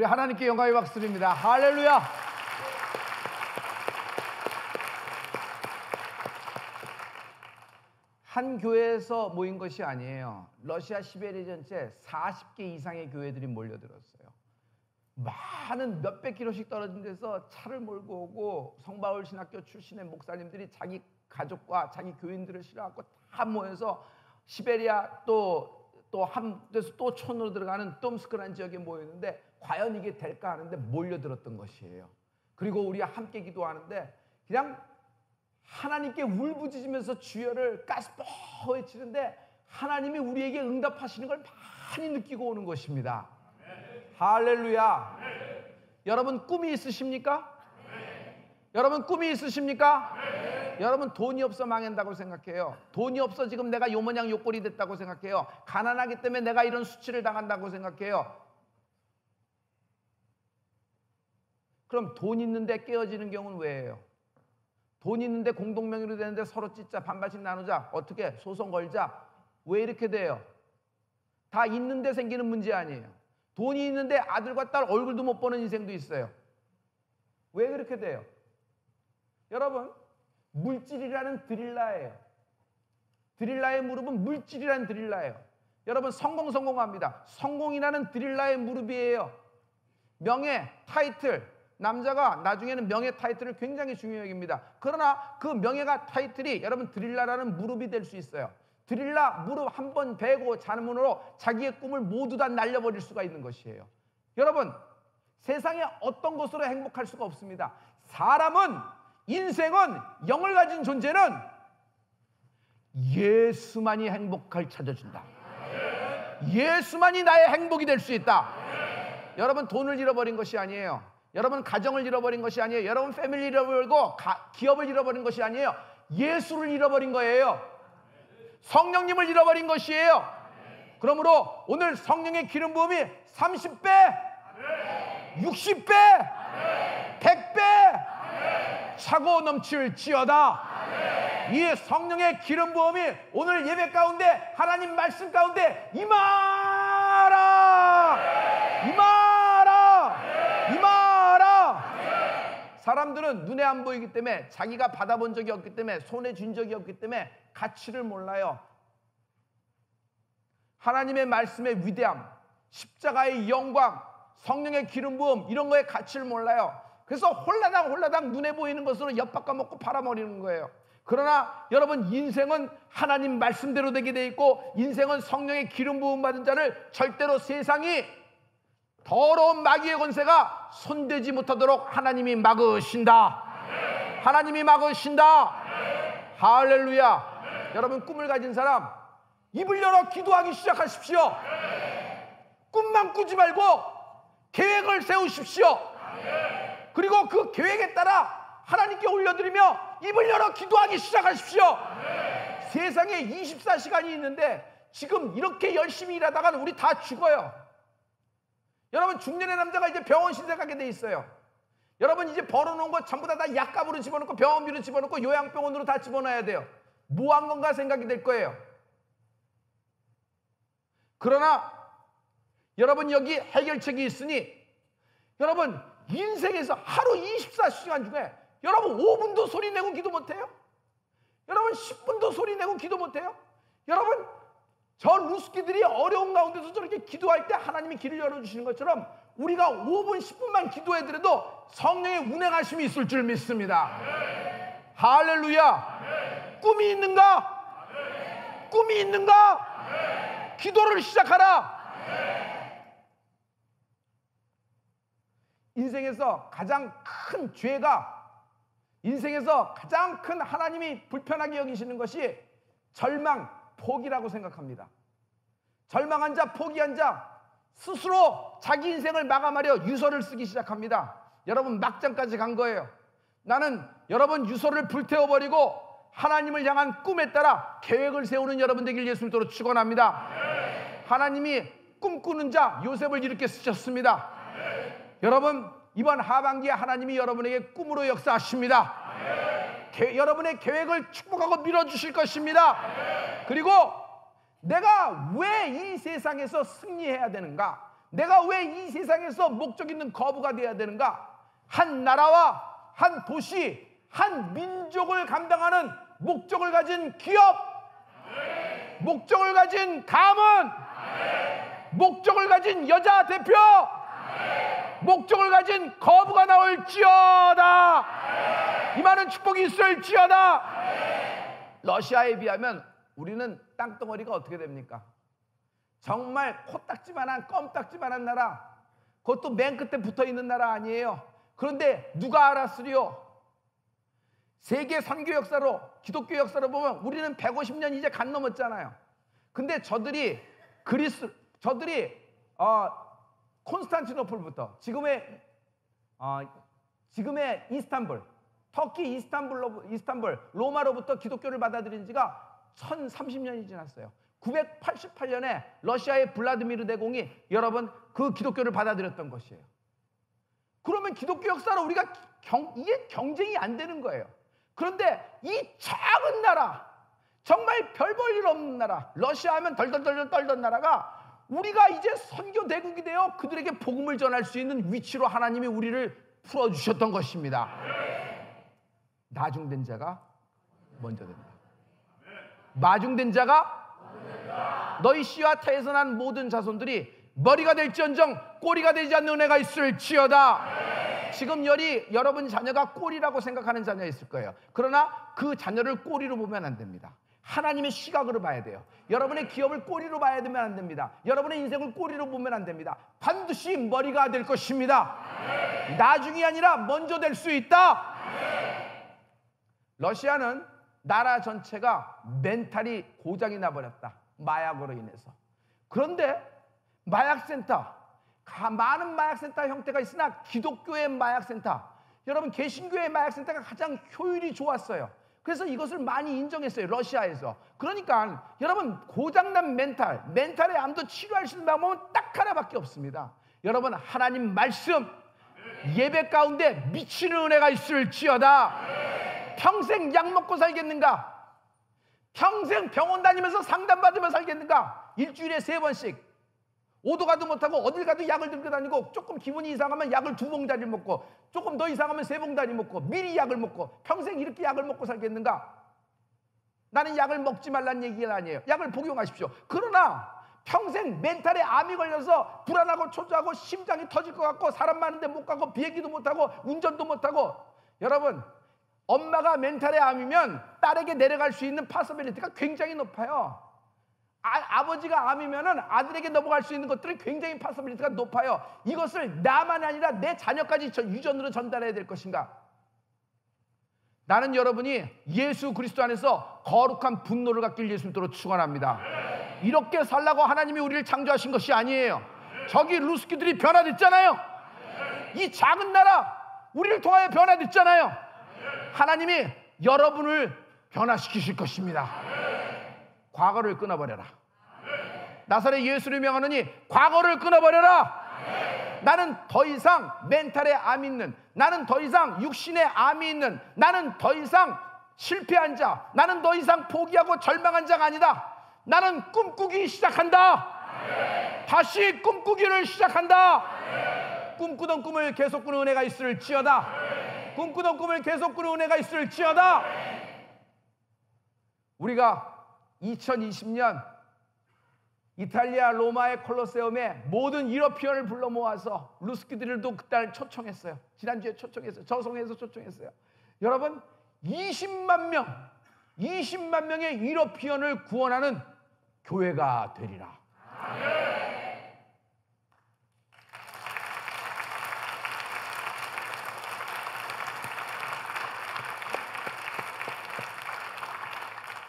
하나님께 영광의 박수드립니다. 할렐루야. 한 교회에서 모인 것이 아니에요. 러시아 시베리아 전체 40개 이상의 교회들이 몰려들었어요. 많은 몇백 킬로씩 떨어진 데서 차를 몰고 오고 성바울 신학교 출신의 목사님들이 자기 가족과 자기 교인들을 실어갖고 다 모여서 시베리아 또 한 데서 또 촌으로 들어가는 톰스크라는 지역에 모였는데 과연 이게 될까 하는데 몰려들었던 것이에요. 그리고 우리가 함께 기도하는데 그냥 하나님께 울부짖으면서 주여를 가스퍼 외치는데 하나님이 우리에게 응답하시는 걸 많이 느끼고 오는 것입니다. 할렐루야. 여러분 꿈이 있으십니까? 여러분 꿈이 있으십니까? 여러분 돈이 없어 망한다고 생각해요. 돈이 없어 지금 내가 요 모양 요 꼴이 됐다고 생각해요. 가난하기 때문에 내가 이런 수치를 당한다고 생각해요. 그럼 돈 있는데 깨어지는 경우는 왜예요? 돈 있는데 공동명의로 되는데 서로 찢자, 반반씩 나누자, 어떻게 소송 걸자, 왜 이렇게 돼요? 다 있는데 생기는 문제 아니에요. 돈이 있는데 아들과 딸 얼굴도 못 보는 인생도 있어요. 왜 그렇게 돼요? 여러분, 물질이라는 드릴라예요. 드릴라의 무릎은 물질이라는 드릴라예요. 여러분, 성공합니다. 성공이라는 드릴라의 무릎이에요. 명예, 타이틀, 남자가 나중에는 명예 타이틀을 굉장히 중요하게 여깁니다. 그러나 그 명예가 타이틀이 여러분 드릴라라는 무릎이 될 수 있어요. 드릴라 무릎 한 번 베고 자문으로 자기의 꿈을 모두 다 날려버릴 수가 있는 것이에요. 여러분, 세상에 어떤 것으로 행복할 수가 없습니다. 사람은, 인생은, 영을 가진 존재는 예수만이 행복을 찾아준다. 예수만이 나의 행복이 될 수 있다. 여러분, 돈을 잃어버린 것이 아니에요. 여러분, 가정을 잃어버린 것이 아니에요. 여러분, 패밀리 잃어버리고 기업을 잃어버린 것이 아니에요. 예수를 잃어버린 거예요. 성령님을 잃어버린 것이에요. 그러므로 오늘 성령의 기름 부음이 30배, 60배, 100배 차고 넘칠지어다. 이 성령의 기름 부음이 오늘 예배 가운데, 하나님 말씀 가운데 임하라, 임하라, 임하라. 사람들은 눈에 안 보이기 때문에, 자기가 받아본 적이 없기 때문에, 손에 쥔 적이 없기 때문에 가치를 몰라요. 하나님의 말씀의 위대함, 십자가의 영광, 성령의 기름 부음, 이런 거에 가치를 몰라요. 그래서 홀라당 눈에 보이는 것으로 엿바꿔먹고 팔아버리는 거예요. 그러나 여러분, 인생은 하나님 말씀대로 되게 돼 있고, 인생은 성령의 기름 부음 받은 자를 절대로 세상이, 더러운 마귀의 권세가 손대지 못하도록 하나님이 막으신다. 하나님이 막으신다. 할렐루야. 여러분, 꿈을 가진 사람 입을 열어 기도하기 시작하십시오. 꿈만 꾸지 말고 계획을 세우십시오. 그리고 그 계획에 따라 하나님께 올려드리며 입을 열어 기도하기 시작하십시오. 세상에 24시간이 있는데 지금 이렇게 열심히 일하다가는 우리 다 죽어요. 여러분, 중년의 남자가 이제 병원 신세 가게 돼 있어요. 여러분, 이제 벌어놓은 거 전부 다 약값으로 집어넣고 병원비로 집어넣고 요양병원으로 다 집어넣어야 돼요. 뭐 한 건가 생각이 될 거예요. 그러나 여러분, 여기 해결책이 있으니, 여러분, 인생에서 하루 24시간 중에 여러분 5분도 소리 내고 기도 못해요? 여러분 10분도 소리 내고 기도 못해요? 여러분, 저 루스키들이 어려운 가운데서 저렇게 기도할 때 하나님이 길을 열어주시는 것처럼 우리가 5분 10분만 기도해드려도 성령의 운행하심이 있을 줄 믿습니다. 할렐루야. 꿈이 있는가? 꿈이 있는가? 기도를 시작하라. 인생에서 가장 큰 죄가, 인생에서 가장 큰 하나님이 불편하게 여기시는 것이 절망, 포기라고 생각합니다. 절망한 자, 포기한 자, 스스로 자기 인생을 마감하려 유서를 쓰기 시작합니다. 여러분, 막장까지 간 거예요. 나는 여러분 유서를 불태워버리고 하나님을 향한 꿈에 따라 계획을 세우는 여러분 되길 예수님으로 축원합니다. 하나님이 꿈꾸는 자 요셉을 이렇게 쓰셨습니다. 여러분, 이번 하반기에 하나님이 여러분에게 꿈으로 역사하십니다. 여러분의 계획을 축복하고 밀어주실 것입니다. 그리고 내가 왜 이 세상에서 승리해야 되는가? 내가 왜 이 세상에서 목적 있는 거부가 되어야 되는가? 한 나라와 한 도시, 한 민족을 감당하는 목적을 가진 기업, 목적을 가진 가문, 목적을 가진 여자 대표, 목적을 가진 거부가 나올지어다. 이 많은 축복이 있을지어다. 러시아에 비하면 우리는 땅덩어리가 어떻게 됩니까? 정말 코딱지만한 껌딱지만한 나라, 그것도 맨 끝에 붙어있는 나라 아니에요. 그런데 누가 알았으리요? 세계 선교 역사로, 기독교 역사로 보면 우리는 150년 이제 간 넘었잖아요. 근데 저들이 콘스탄티노플부터 지금의 이스탄불, 터키 이스탄불, 로마로부터 기독교를 받아들인 지가 1030년이 지났어요. 988년에 러시아의 블라디미르 대공이 여러분 그 기독교를 받아들였던 것이에요. 그러면 기독교 역사로 우리가 이게 경쟁이 안 되는 거예요. 그런데 이 작은 나라, 정말 별 볼 일 없는 나라, 러시아 하면 덜덜덜 떨던 나라가 우리가 이제 선교 대국이 되어 그들에게 복음을 전할 수 있는 위치로 하나님이 우리를 풀어주셨던 것입니다. 나중된 자가 먼저 된다. 마중된 자가 너희 씨와 태에서 난 모든 자손들이 머리가 될지언정 꼬리가 되지 않는 은혜가 있을지어다. 지금 여러분 자녀가 꼬리라고 생각하는 자녀 있을 거예요. 그러나 그 자녀를 꼬리로 보면 안 됩니다. 하나님의 시각으로 봐야 돼요. 여러분의 기업을 꼬리로 봐야 되면 안 됩니다. 여러분의 인생을 꼬리로 보면 안 됩니다. 반드시 머리가 될 것입니다. 나중이 아니라 먼저 될 수 있다. 러시아는 나라 전체가 멘탈이 고장이 나버렸다. 마약으로 인해서. 그런데 마약센터, 많은 마약센터 형태가 있으나 기독교의 마약센터, 여러분 개신교의 마약센터가 가장 효율이 좋았어요. 그래서 이것을 많이 인정했어요, 러시아에서. 그러니까 여러분 고장난 멘탈의 암도 치료할 수 있는 방법은 딱 하나밖에 없습니다. 여러분 하나님 말씀, 예배 가운데 미치는 은혜가 있을지어다. 평생 약 먹고 살겠는가? 평생 병원 다니면서 상담받으며 살겠는가? 일주일에 3번씩 오도 가도 못하고 어딜 가도 약을 들고 다니고, 조금 기분이 이상하면 약을 2봉다리 먹고, 조금 더 이상하면 3봉다리 먹고, 미리 약을 먹고, 평생 이렇게 약을 먹고 살겠는가? 나는 약을 먹지 말라는 얘기가 아니에요. 약을 복용하십시오. 그러나 평생 멘탈에 암이 걸려서 불안하고 초조하고 심장이 터질 것 같고 사람 많은데 못 가고 비행기도 못하고 운전도 못하고, 여러분 엄마가 멘탈에 암이면 딸에게 내려갈 수 있는 파서빌리티가 굉장히 높아요. 아버지가 암이면은 아들에게 넘어갈 수 있는 것들은 굉장히 파서빌리티가 높아요. 이것을 나만 아니라 내 자녀까지 유전으로 전달해야 될 것인가? 나는 여러분이 예수 그리스도 안에서 거룩한 분노를 갖길 예수님으로 축원합니다. 이렇게 살라고 하나님이 우리를 창조하신 것이 아니에요. 저기 루스키들이 변화됐잖아요. 이 작은 나라 우리를 통하여 변화됐잖아요. 하나님이 여러분을 변화시키실 것입니다. 과거를 끊어버려라. 나사렛 예수를 명하노니 과거를 끊어버려라. 나는 더 이상 멘탈에 암이 있는, 나는 더 이상 육신에 암이 있는, 나는 더 이상 실패한 자, 나는 더 이상 포기하고 절망한 자가 아니다. 나는 꿈꾸기 시작한다. 다시 꿈꾸기를 시작한다. 꿈꾸던 꿈을 계속 꾸는 은혜가 있을지어다. 꿈꾸던 꿈을 계속 꾸는 은혜가 있을지어다. 우리가 2020년 이탈리아 로마의 콜로세움에 모든 유러피언을 불러 모아서 루스키들도 그날 초청했어요. 지난주에 초청했어요. 저송에서 초청했어요. 여러분 20만 명의 유러피언을 구원하는 교회가 되리라.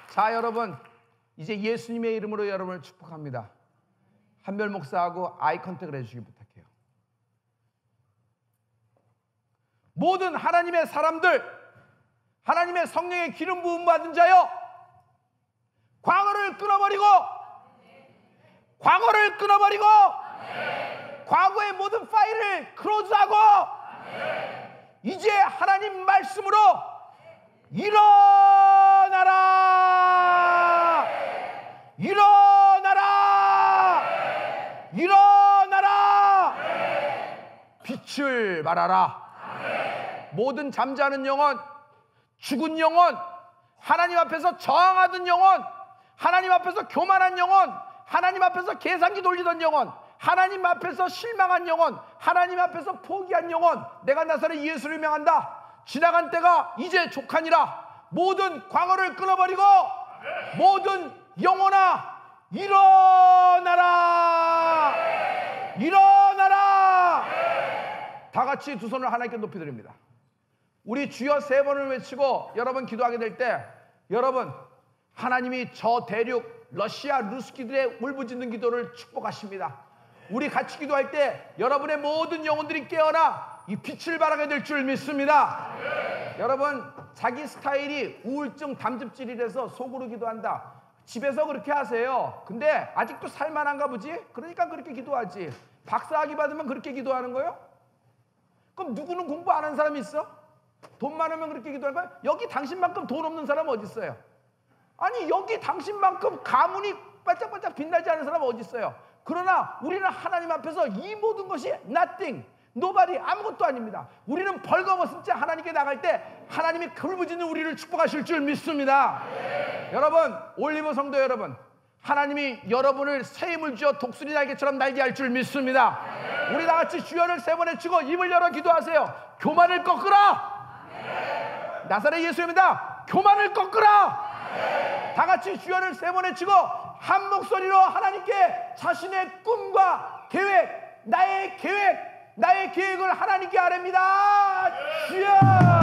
자, 여러분 이제 예수님의 이름으로 여러분을 축복합니다. 한별 목사하고 아이 컨택을 해주시기 부탁해요. 모든 하나님의 사람들, 하나님의 성령의 기름 부음 받은 자여, 과거를 끊어버리고 과거의 모든 파일을 클로즈하고 이제 하나님 말씀으로 일어나라! 일어나라! 출발하라. 모든 잠자는 영혼, 죽은 영혼, 하나님 앞에서 저항하던 영혼, 하나님 앞에서 교만한 영혼, 하나님 앞에서 계산기 돌리던 영혼, 하나님 앞에서 실망한 영혼, 하나님 앞에서 포기한 영혼, 내가 나사렛 예수를 명한다. 지나간 때가 이제 족하니라. 모든 광어를 끊어버리고 모든 영혼아 일어나라. 일어나라. 다 같이 두 손을 하나님께 높이 드립니다. 우리 주여 세 번을 외치고 여러분 기도하게 될 때, 여러분 하나님이 저 대륙 러시아 루스키들의 울부짖는 기도를 축복하십니다. 우리 같이 기도할 때 여러분의 모든 영혼들이 깨어나 이 빛을 발하게 될 줄 믿습니다. 여러분, 자기 스타일이 우울증 담즙질이라서 속으로 기도한다. 집에서 그렇게 하세요. 근데 아직도 살만한가 보지? 그러니까 그렇게 기도하지. 박사학위 받으면 그렇게 기도하는 거예요? 그럼 누구는 공부 안 한 사람이 있어? 돈 많으면 그렇게 기도하는 거야? 여기 당신만큼 돈 없는 사람 어디 있어요? 아니, 여기 당신만큼 가문이 반짝반짝 빛나지 않은 사람 어디 있어요? 그러나 우리는 하나님 앞에서 이 모든 것이 nothing, nobody, 아무것도 아닙니다. 우리는 벌거벗은 채 하나님께 나갈 때 하나님이 굴부짖는 우리를 축복하실 줄 믿습니다. 여러분, 올리브 성도 여러분, 하나님이 여러분을 새 힘을 주어 독수리 날개처럼 날게 할 줄 믿습니다. 우리 다 같이 주여를 세 번 외치고 입을 열어 기도하세요. 교만을 꺾으라. 나사렛 예수입니다. 교만을 꺾으라. 다 같이 주여를 세 번 외치고 한 목소리로 하나님께 자신의 꿈과 계획, 나의 계획을 하나님께 아뢰입니다. 주여.